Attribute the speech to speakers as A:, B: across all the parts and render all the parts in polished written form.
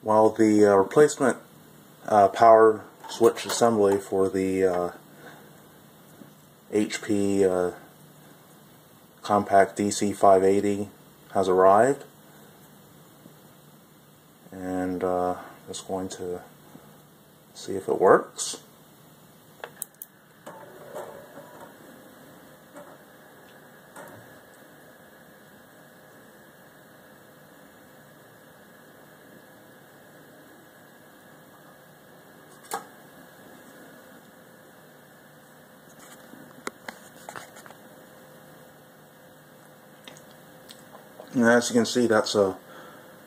A: Well, the replacement power switch assembly for the HP Compaq DC5800 has arrived, and just going to see if it works. And as you can see, that's a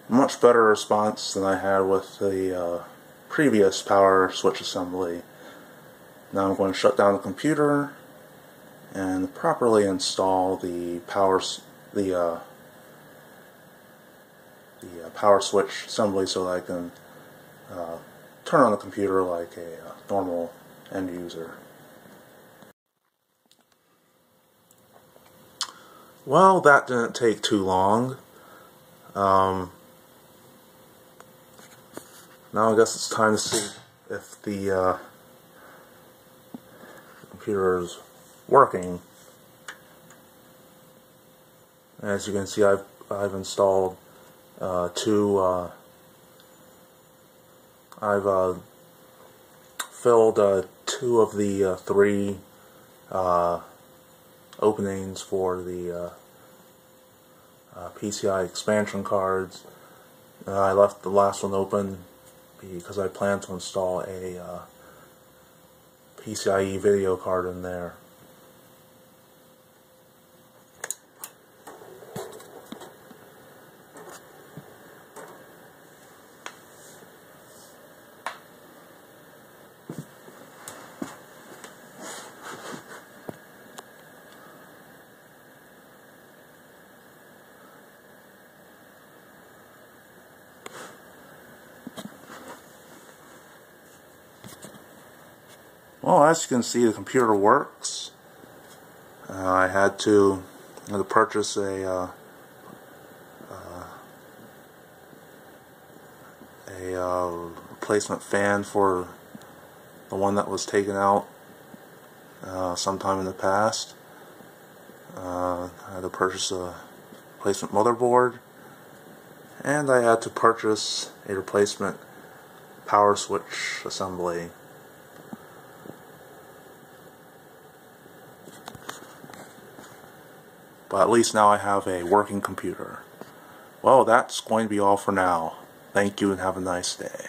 A: much better response than I had with the previous power switch assembly. Now I'm going to shut down the computer and properly install the power switch assembly so that I can turn on the computer like a normal end user. Well, that didn't take too long. Now I guess it's time to see if the computer is working. As you can see, I've installed I've filled 2 of the 3 openings for the PCI expansion cards. I left the last one open because I plan to install a PCIe video card in there. Well, as you can see, the computer works. I had to purchase a replacement fan for the one that was taken out sometime in the past. I had to purchase a replacement motherboard, and I had to purchase a replacement power switch assembly. But at least now I have a working computer. Well, that's going to be all for now. Thank you and have a nice day.